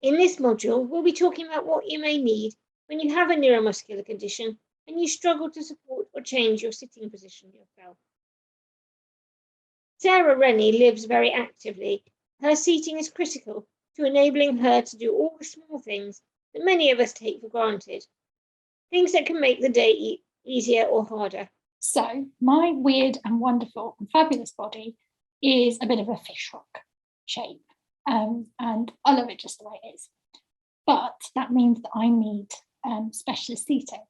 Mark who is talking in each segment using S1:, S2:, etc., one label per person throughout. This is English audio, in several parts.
S1: In this module, we'll be talking about what you may need when you have a neuromuscular condition and you struggle to support or change your sitting position yourself. Sarah Rennie lives very actively. Her seating is critical to enabling her to do all the small things that many of us take for granted, things that can make the day easier or harder.
S2: So my weird and wonderful and fabulous body is a bit of a fishhook shape, and I love it just the way it is. But that means that I need specialist seating.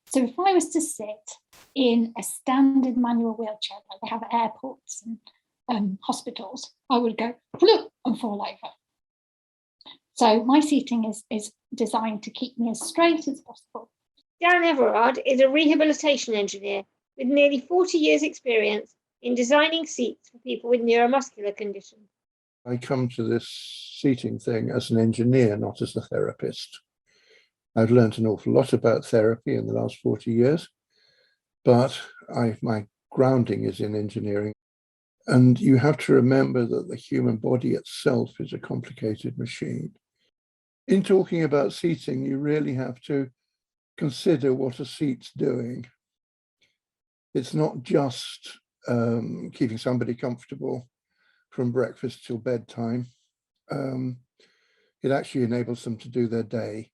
S2: So if I was to sit in a standard manual wheelchair like they have at airports and hospitals, I would go and fall over. So my seating is designed to keep me as straight as possible.
S1: Dan Everard is a rehabilitation engineer with nearly 40 years' experience in designing seats for people with neuromuscular conditions.
S3: I come to this seating thing as an engineer, not as a therapist. I've learned an awful lot about therapy in the last 40 years, but my grounding is in engineering. And you have to remember that the human body itself is a complicated machine. In talking about seating, you really have to consider what a seat's doing. It's not just keeping somebody comfortable from breakfast till bedtime. It actually enables them to do their day.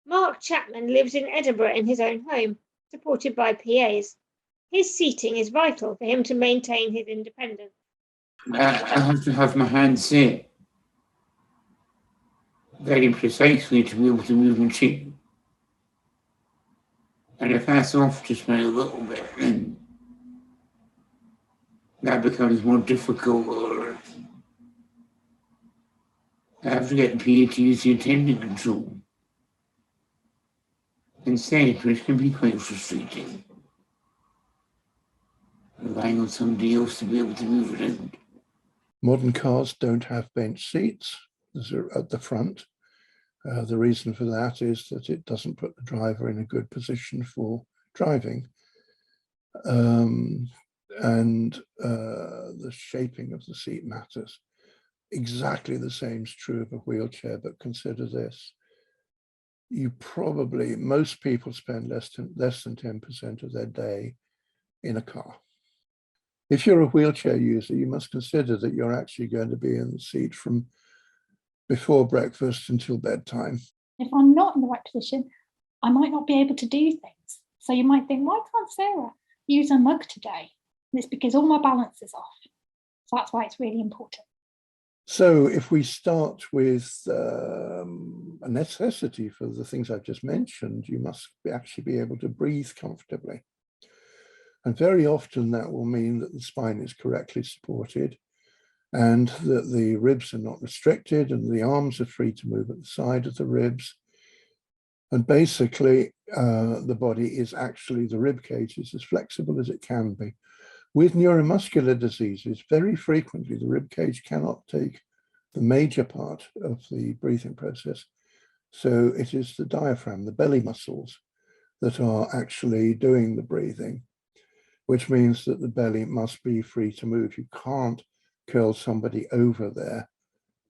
S1: Mark Chapman lives in Edinburgh in his own home, supported by PAs. His seating is vital for him to maintain his independence.
S4: I have to have my hands set very precisely to be able to move my chin. And if that's off just by a little bit, then that becomes more difficult, or I have to get the PA to use the attending control instead, which can be quite frustrating. Relying on somebody else to be able to move around.
S3: Modern cars don't have bench seats at the front. The reason for that is that it doesn't put the driver in a good position for driving. And the shaping of the seat matters. Exactly the same is true of a wheelchair, but consider this. Most people spend less than 10% of their day in a car. If you're a wheelchair user, you must consider that you're actually going to be in the seat from before breakfast until bedtime.
S2: If I'm not in the right position, I might not be able to do things. So you might think, why can't Sarah use a mug today? And it's because all my balance is off. So that's why it's really important.
S3: So if we start with a necessity for the things I've just mentioned, you must actually be able to breathe comfortably. And very often that will mean that the spine is correctly supported and that the ribs are not restricted and the arms are free to move at the side of the ribs. And basically, the body is actually, the rib cage is as flexible as it can be. With neuromuscular diseases, very frequently the rib cage cannot take the major part of the breathing process. So it is the diaphragm, the belly muscles, that are actually doing the breathing, which means that the belly must be free to move. You can't curl somebody over their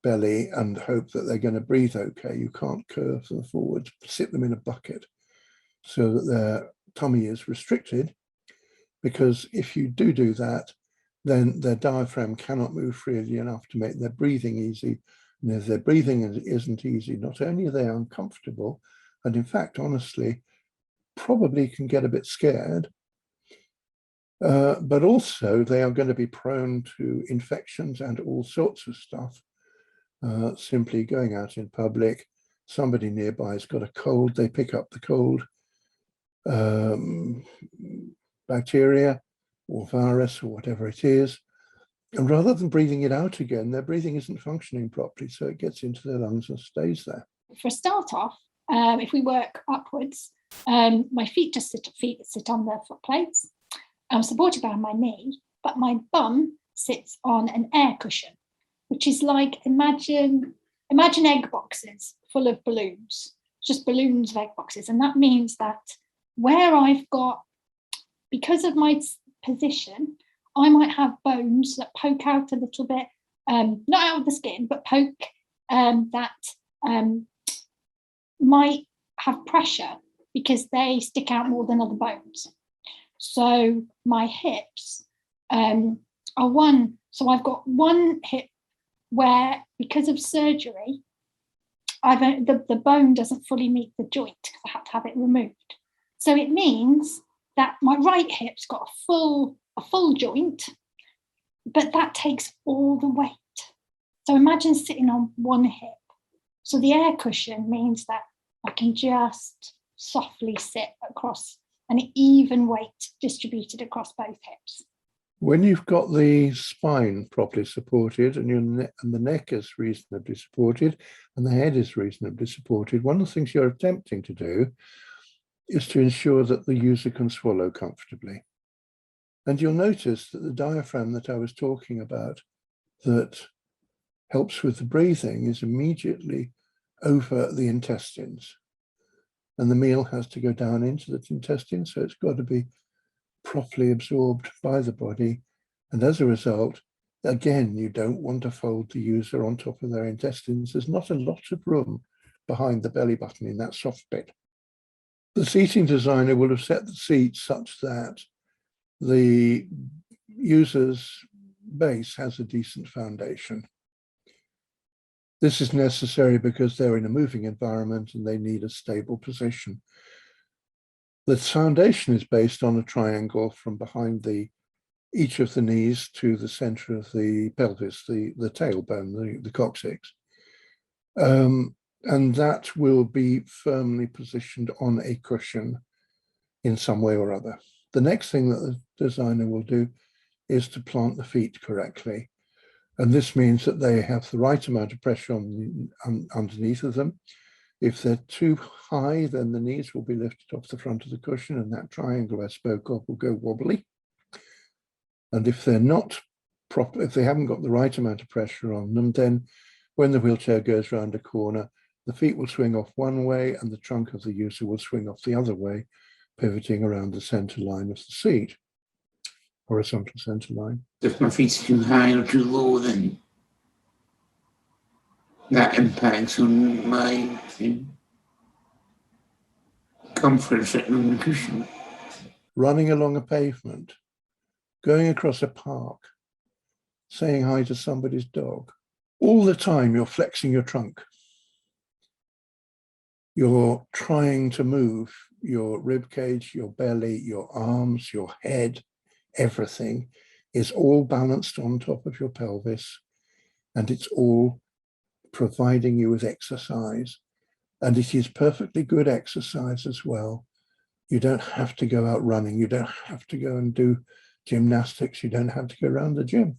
S3: belly and hope that they're going to breathe okay. You can't curve them forward, sit them in a bucket so that their tummy is restricted, because if you do that, then their diaphragm cannot move freely enough to make their breathing easy. And if their breathing isn't easy, not only are they uncomfortable, and in fact, honestly, probably can get a bit scared, but also they are going to be prone to infections and all sorts of stuff. Simply going out in public, somebody nearby has got a cold, they pick up the cold bacteria or virus or whatever it is, and rather than breathing it out again, their breathing isn't functioning properly, so it gets into their lungs and stays there.
S2: For a start off, if we work upwards, my feet sit on their foot plates. I'm supported by my knee, but my bum sits on an air cushion, which is like, imagine egg boxes full of balloons, just balloons of egg boxes. And that means that where I've got, because of my position, I might have bones that poke out a little bit, not out of the skin, but poke that might have pressure because they stick out more than other bones. So my hips are one. So I've got one hip where, because of surgery, the bone doesn't fully meet the joint because I had to have it removed. So it means that my right hip's got a full joint, but that takes all the weight. So imagine sitting on one hip. So the air cushion means that I can just softly sit across an even weight distributed across both hips.
S3: When you've got the spine properly supported and the neck is reasonably supported and the head is reasonably supported, one of the things you're attempting to do is to ensure that the user can swallow comfortably. And you'll notice that the diaphragm that I was talking about that helps with the breathing is immediately over the intestines. And the meal has to go down into the intestines, so it's got to be properly absorbed by the body. And as a result, again, you don't want to fold the user on top of their intestines. There's not a lot of room behind the belly button in that soft bit. The seating designer will have set the seat such that the user's base has a decent foundation. This is necessary because they're in a moving environment and they need a stable position. The foundation is based on a triangle from behind each of the knees to the center of the pelvis, the tailbone, the coccyx. And that will be firmly positioned on a cushion in some way or other. The next thing that the designer will do is to plant the feet correctly. And this means that they have the right amount of pressure underneath of them. If they're too high, then the knees will be lifted off the front of the cushion and that triangle I spoke of will go wobbly. And if they're not proper, if they haven't got the right amount of pressure on them, then when the wheelchair goes round a corner, the feet will swing off one way and the trunk of the user will swing off the other way, pivoting around the center line of the seat, horizontal center line.
S4: If my feet's too high or too low, then that impacts on my comfort sitting on the cushion.
S3: Running along a pavement, going across a park, saying hi to somebody's dog. All the time you're flexing your trunk. You're trying to move your rib cage, your belly, your arms, your head, everything is all balanced on top of your pelvis, and it's all providing you with exercise. And it is perfectly good exercise as well. You don't have to go out running. You don't have to go and do gymnastics. You don't have to go around the gym.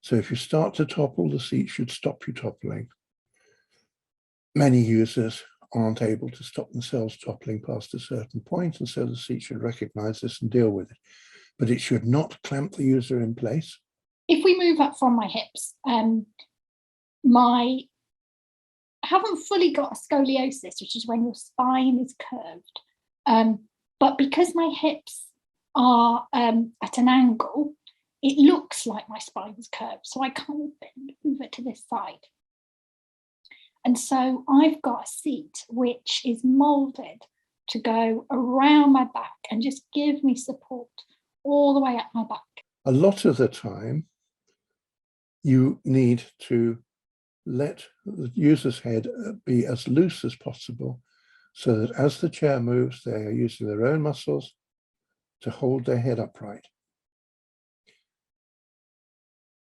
S3: So if you start to topple, the seat should stop you toppling. Many users aren't able to stop themselves toppling past a certain point, and so the seat should recognize this and deal with it. But it should not clamp the user in place.
S2: If we move up from my hips, I haven't fully got a scoliosis, which is when your spine is curved. But because my hips are at an angle, it looks like my spine is curved, so I can't bend over to this side. And so I've got a seat which is molded to go around my back and just give me support all the way up my back.
S3: A lot of the time, you need to let the user's head be as loose as possible so that as the chair moves, they are using their own muscles to hold their head upright.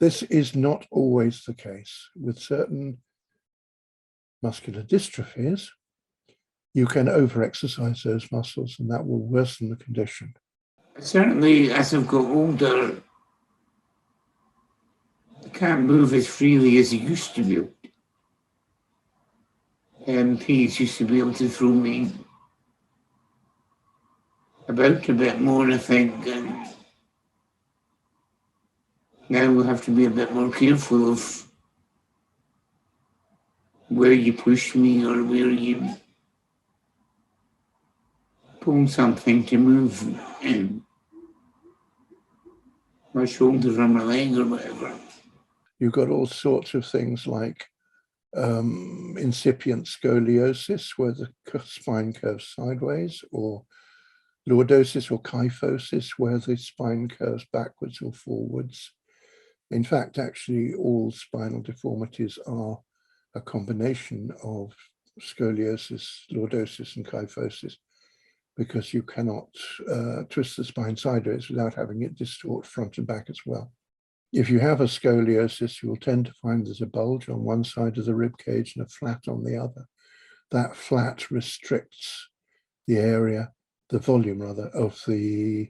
S3: This is not always the case. With certain muscular dystrophies, you can over-exercise those muscles and that will worsen the condition.
S4: Certainly, as I've got older, I can't move as freely as I used to be. MPs used to be able to throw me about a bit more, I think, and now we'll have to be a bit more careful of where you push me or where you pull something to move in my shoulder or my leg or whatever.
S3: You've got all sorts of things like incipient scoliosis, where the spine curves sideways, or lordosis or kyphosis, where the spine curves backwards or forwards. In fact, actually, all spinal deformities are a combination of scoliosis, lordosis, and kyphosis, because you cannot twist the spine sideways without having it distort front and back as well. If you have a scoliosis, you will tend to find there's a bulge on one side of the rib cage and a flat on the other. That flat restricts the area, the volume rather, of the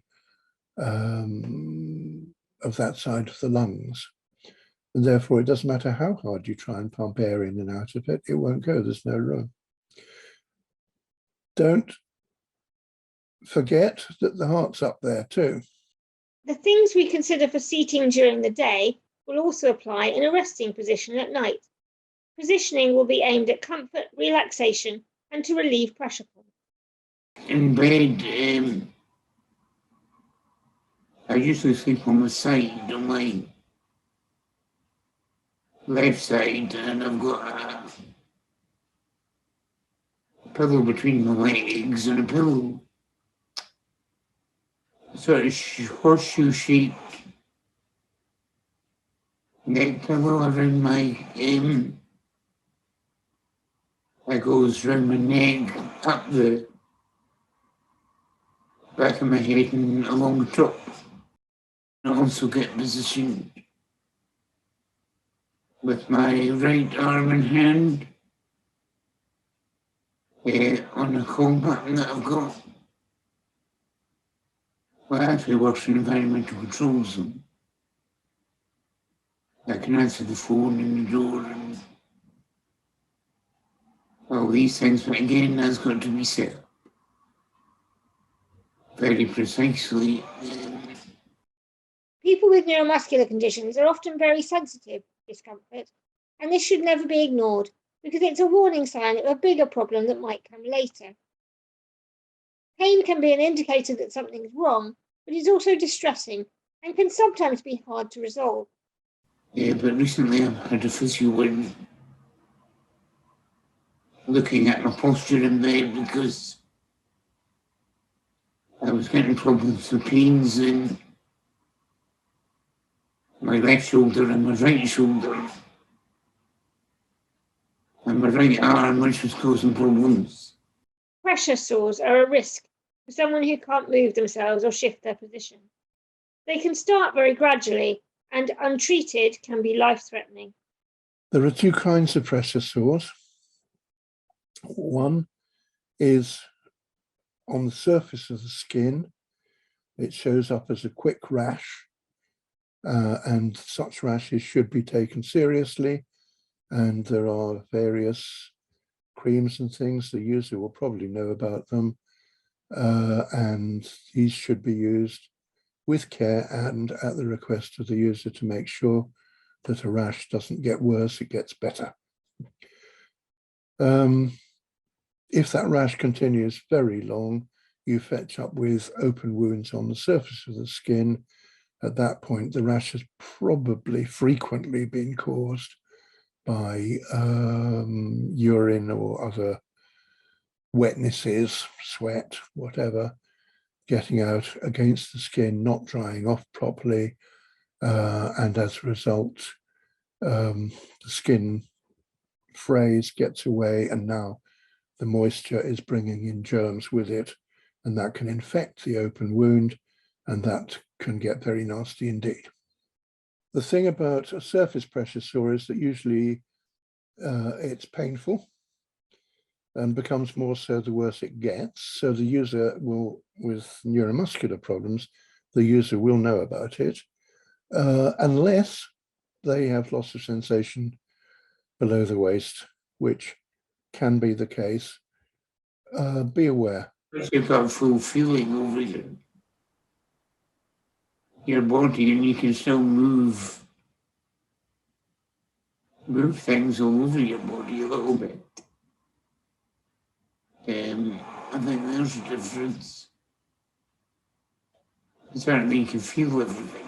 S3: of that side of the lungs. And therefore, it doesn't matter how hard you try and pump air in and out of it, it won't go, there's no room. Don't forget that the heart's up there too.
S1: The things we consider for seating during the day will also apply in a resting position at night. Positioning will be aimed at comfort, relaxation, and to relieve pressure points.
S4: In bed, I usually sleep on my side, on my left side, and I've got a pillow between my legs and a pillow, sort of horseshoe-shaped neck pillow around my that goes around my neck, up the back of my head and along the top. I also get positioned with my right arm and hand on a comb pattern that I've got. Well, actually works in environmental control zone. I can answer the phone and the door and all these things, but again, that's got to be set up very precisely.
S1: People with neuromuscular conditions are often very sensitive to discomfort, and this should never be ignored because it's a warning sign of a bigger problem that might come later. Pain can be an indicator that something's wrong, but is also distressing and can sometimes be hard to resolve.
S4: Yeah, but recently I've had a physio in looking at my posture in bed because I was getting problems with pains in my left shoulder and my right shoulder and my right arm, which was causing problems.
S1: Pressure sores are a risk for someone who can't move themselves or shift their position. They can start very gradually and, untreated, can be life-threatening.
S3: There are two kinds of pressure sores. One is on the surface of the skin. It shows up as a quick rash, and such rashes should be taken seriously. And there are various creams and things. The user will probably know about them. And these should be used with care and at the request of the user to make sure that a rash doesn't get worse, it gets better. If that rash continues very long, you fetch up with open wounds on the surface of the skin. At that point, the rash has probably frequently been caused by urine or other wetnesses, sweat, whatever, getting out against the skin, not drying off properly, and as a result, the skin frays, gets away, and now the moisture is bringing in germs with it, and that can infect the open wound, and that can get very nasty indeed. The thing about a surface pressure sore is that usually it's painful and becomes more so the worse it gets. So the user will, with neuromuscular problems, the user will know about it, unless they have loss of sensation below the waist, which can be the case. Be aware.
S4: You've got full feeling over your body, and you can still move things all over your body a little bit. I think there's a difference. Certainly you can feel everything.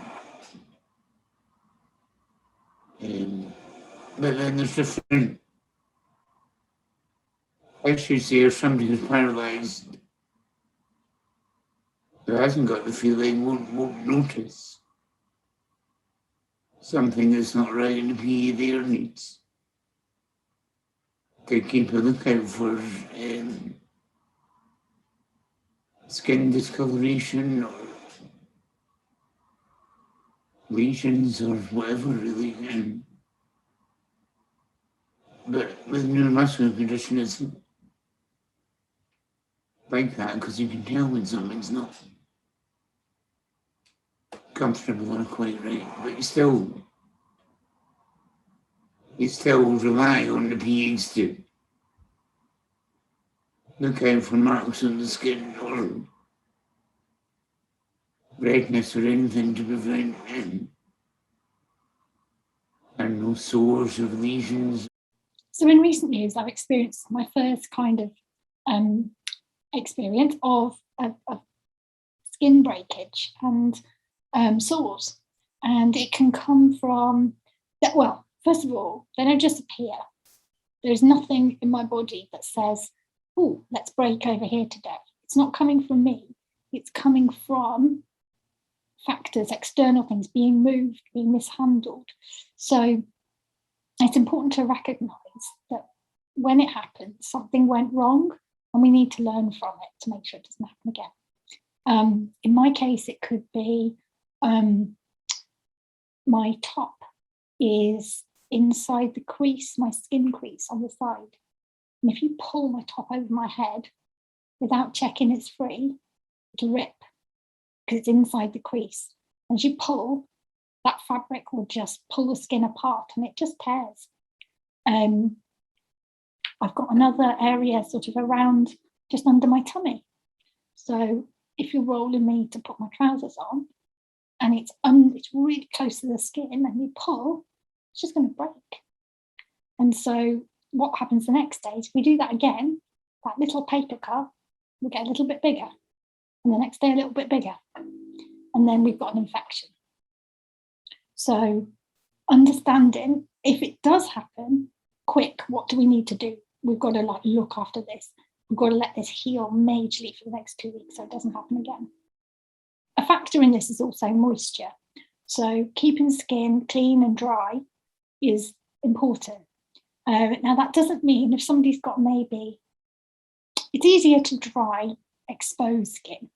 S4: But then there's different I should say if somebody who's paralysed who hasn't got the feeling won't notice something that's not right in the PE their needs. They keep a lookout for skin discoloration or lesions or whatever, really. But with neuromuscular condition, it's like that because you can tell when something's not comfortable or quite right, but you still rely on the PEs to look out for marks on the skin or redness or anything to prevent and no sores or lesions.
S2: So in recent years, I've experienced my first kind of experience of skin breakage and sores. And it can come from, well, first of all, they don't just appear. There's nothing in my body that says, oh, let's break over here today. It's not coming from me. It's coming from factors, external things, being moved, being mishandled. So it's important to recognise that when it happens, something went wrong and we need to learn from it to make sure it doesn't happen again. In my case, it could be my top is inside the crease, my skin crease on the side. And if you pull my top over my head without checking it's free, it'll rip because it's inside the crease. And as you pull, that fabric will just pull the skin apart and it just tears. I've got another area sort of around just under my tummy. So if you're rolling me to put my trousers on and it's really close to the skin and you pull, it's just going to break. And so what happens the next day is we do that again, that little paper cut will get a little bit bigger. And the next day a little bit bigger. And then we've got an infection. So understanding if it does happen, quick, what do we need to do? We've got to look after this. We've got to let this heal majorly for the next 2 weeks so it doesn't happen again. A factor in this is also moisture. So keeping skin clean and dry is important. Now that doesn't mean if somebody's got maybe, it's easier to dry exposed skin,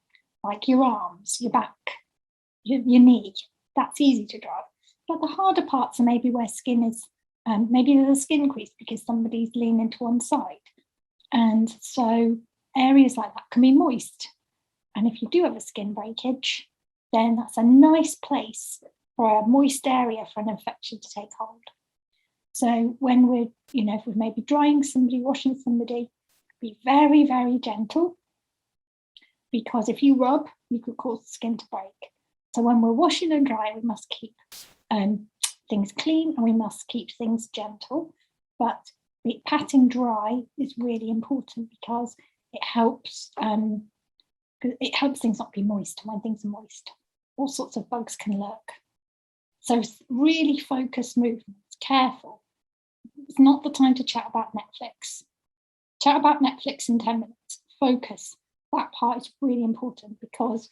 S2: like your arms, your back, your knee, that's easy to dry. But the harder parts are maybe where skin is, maybe there's a skin crease because somebody's leaning to one side. And so areas like that can be moist. And if you do have a skin breakage, then that's a nice place for a moist area for an infection to take hold. So when we're, if we're maybe drying somebody, washing somebody, be very, very gentle. Because if you rub, you could cause the skin to break. So when we're washing and drying, we must keep things clean and we must keep things gentle. But patting dry is really important because it helps things not be moist. And when things are moist, all sorts of bugs can lurk. So really focused movements, careful. It's not the time to chat about Netflix. Chat about Netflix in 10 minutes. Focus. That part is really important because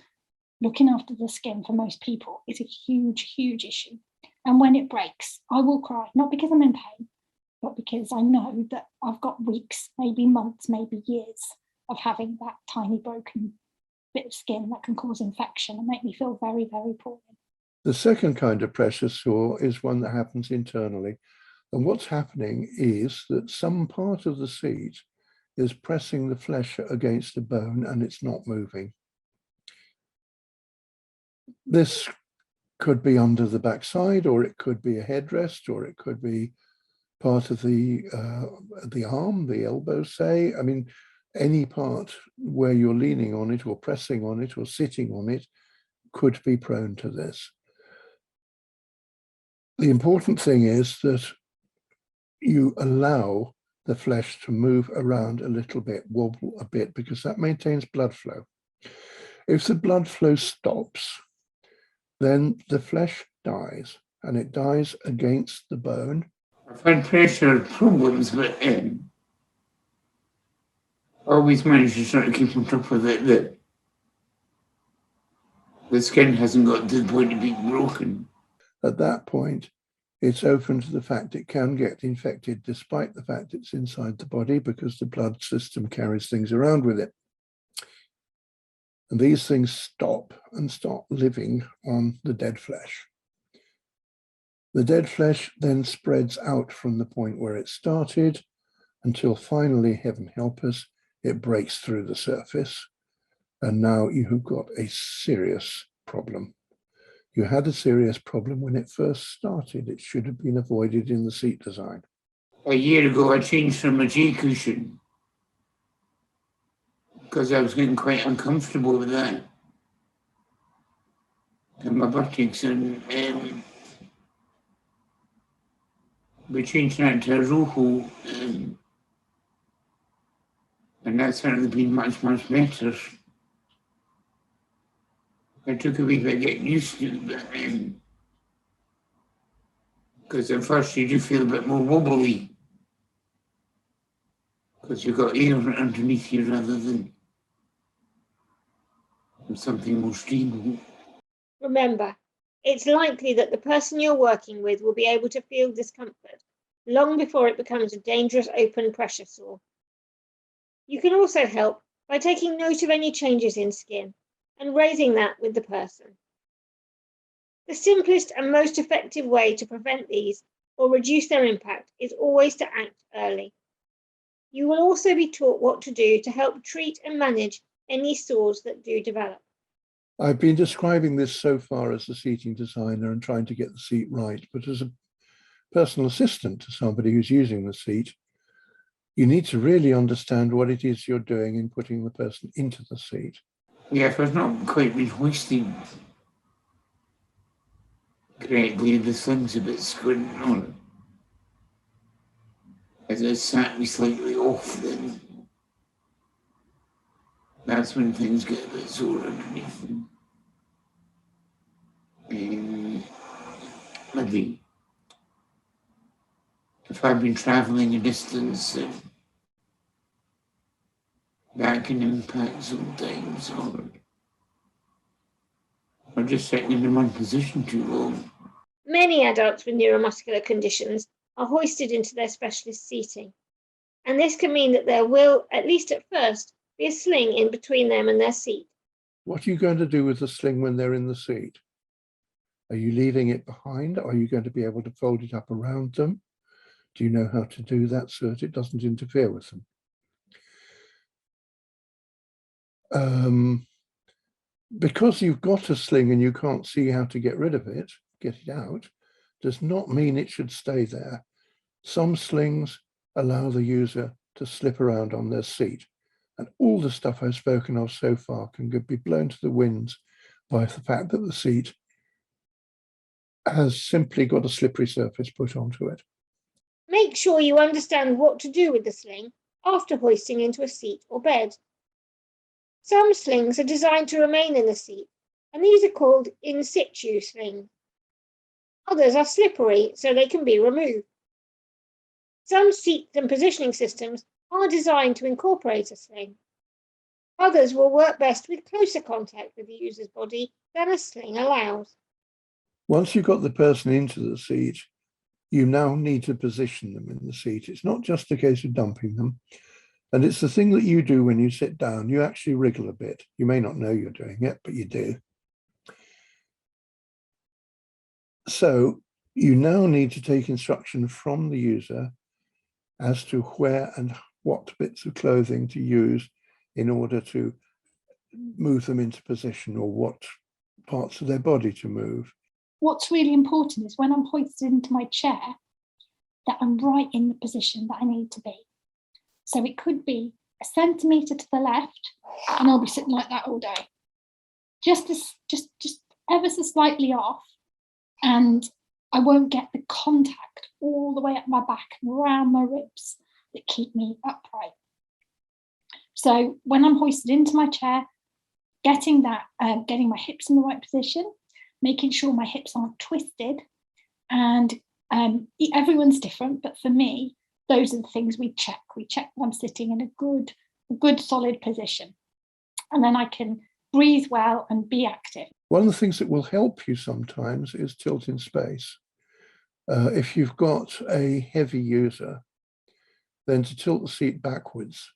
S2: looking after the skin for most people is a huge, huge issue. And when it breaks, I will cry, not because I'm in pain, but because I know that I've got weeks, maybe months, maybe years of having that tiny broken bit of skin that can cause infection and make me feel very, very poorly.
S3: The second kind of pressure sore is one that happens internally. And what's happening is that some part of the seat is pressing the flesh against the bone and it's not moving. This could be under the backside, or it could be a headrest, or it could be part of the arm, the elbow, say. I mean, any part where you're leaning on it or pressing on it or sitting on it could be prone to this. The important thing is that you allow the flesh to move around a little bit, wobble a bit, because that maintains blood flow. If the blood flow stops, then the flesh dies, and it dies against the bone.
S4: I've had pressure problems, but always manage to sort of keep on top of it, that the skin hasn't got to the point of being broken.
S3: At that point, it's open to the fact it can get infected despite the fact it's inside the body, because the blood system carries things around with it. And these things stop and start living on the dead flesh. The dead flesh then spreads out from the point where it started until finally, heaven help us, it breaks through the surface. And now you've got a serious problem. You had a serious problem when it first started. It should have been avoided in the seat design.
S4: A year ago, I changed from a J cushion because I was getting quite uncomfortable with that. And my buttocks, and we changed that to a Rojo, and that's certainly been much, much better. I took a wee bit getting used to it, but because at first you do feel a bit more wobbly because you've got air underneath you rather than something more stable.
S1: Remember, it's likely that the person you're working with will be able to feel discomfort long before it becomes a dangerous open pressure sore. You can also help by taking note of any changes in skin and raising that with the person. The simplest and most effective way to prevent these or reduce their impact is always to act early. You will also be taught what to do to help treat and manage any sores that do develop.
S3: I've been describing this so far as a seating designer and trying to get the seat right, but as a personal assistant to somebody who's using the seat, you need to really understand what it is you're doing in putting the person into the seat.
S4: Yeah, if I've not quite been hoisting correctly, the thing's a bit squinting on it. As I sat me slightly off, then that's when things get a bit sore underneath them. Maybe if I've been travelling a distance, back in impact sometimes, or just sitting in one position too long.
S1: Many adults with neuromuscular conditions are hoisted into their specialist seating, and this can mean that there will, at least at first, be a sling in between them and their seat.
S3: What are you going to do with the sling when they're in the seat? Are you leaving it behind? Are you going to be able to fold it up around them? Do you know how to do that so that it doesn't interfere with them? Because you've got a sling and you can't see how to get rid of it, get it out, does not mean it should stay there. Some slings allow the user to slip around on their seat, and all the stuff I've spoken of so far can be blown to the winds by the fact that the seat has simply got a slippery surface put onto it.
S1: Make sure you understand what to do with the sling after hoisting into a seat or bed. Some slings are designed to remain in the seat, and these are called in situ slings. Others are slippery, so they can be removed. Some seats and positioning systems are designed to incorporate a sling. Others will work best with closer contact with the user's body than a sling allows.
S3: Once you've got the person into the seat, you now need to position them in the seat. It's not just a case of dumping them. And it's the thing that you do when you sit down. You actually wriggle a bit. You may not know you're doing it, but you do. So you now need to take instruction from the user as to where and what bits of clothing to use in order to move them into position, or what parts of their body to move.
S2: What's really important is when I'm hoisted into my chair, that I'm right in the position that I need to be. So it could be a centimetre to the left, and I'll be sitting like that all day. Just ever so slightly off, and I won't get the contact all the way up my back and around my ribs that keep me upright. So when I'm hoisted into my chair, getting my hips in the right position, making sure my hips aren't twisted, and everyone's different, but for me, those are the things we check. We check that I'm sitting in a good a good solid position. And then I can breathe well and be active.
S3: One of the things that will help you sometimes is tilt in space. If you've got a heavy user, then to tilt the seat backwards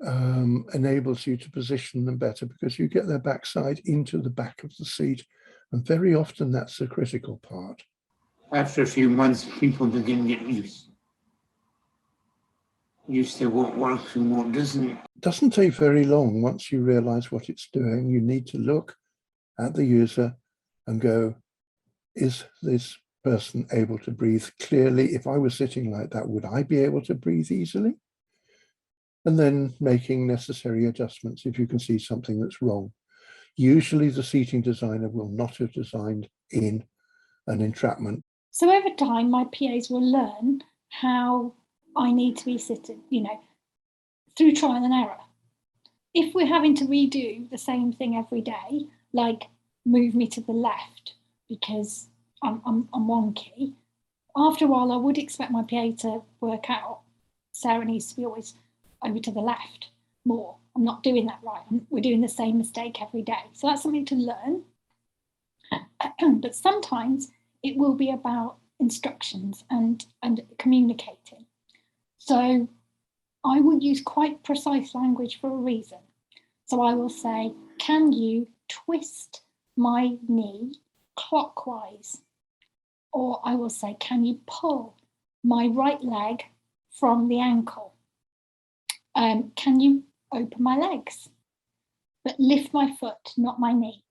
S3: enables you to position them better, because you get their backside into the back of the seat. And very often that's the critical part.
S4: After a few months, people begin to get used to what works and what doesn't.
S3: It doesn't take very long. Once you realize what it's doing, you need to look at the user and go, is this person able to breathe clearly? If I was sitting like that, would I be able to breathe easily? And then making necessary adjustments if you can see something that's wrong. Usually the seating designer will not have designed in an entrapment.
S2: So over time, my PAs will learn how I need to be sitting, through trial and error. If we're having to redo the same thing every day, like move me to the left because I'm wonky, after a while I would expect my PA to work out, Sarah needs to be always over to the left more. I'm not doing that right. We're doing the same mistake every day. So that's something to learn. But sometimes it will be about instructions and communicating. So I will use quite precise language for a reason. So I will say, can you twist my knee clockwise? Or I will say, can you pull my right leg from the ankle? Can you open my legs, but lift my foot, not my knee?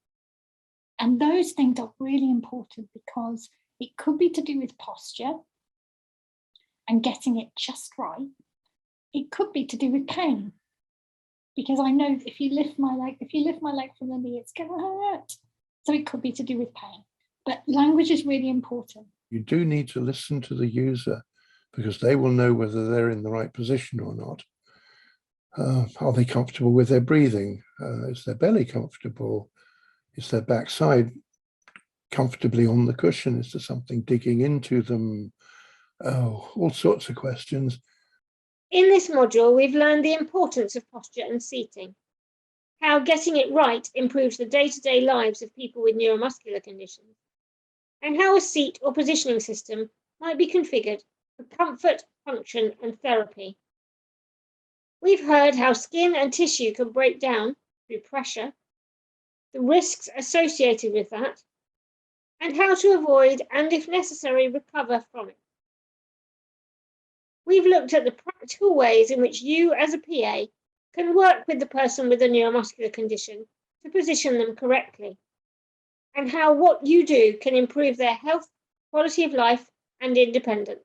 S2: And those things are really important because it could be to do with posture and getting it just right. It could be to do with pain, because I know if you lift my leg from the knee, it's going to hurt. So it could be to do with pain. But language is really important.
S3: You do need to listen to the user, because they will know whether they're in the right position or not. Are they comfortable with their breathing? Is their belly comfortable? Is their backside comfortably on the cushion? Is there something digging into them? Oh, all sorts of questions.
S1: In this module, we've learned the importance of posture and seating, how getting it right improves the day-to-day lives of people with neuromuscular conditions, and how a seat or positioning system might be configured for comfort, function, and therapy. We've heard how skin and tissue can break down through pressure, the risks associated with that, and how to avoid and, if necessary, recover from it. We've looked at the practical ways in which you, as a PA, can work with the person with a neuromuscular condition to position them correctly, and how what you do can improve their health, quality of life, and independence.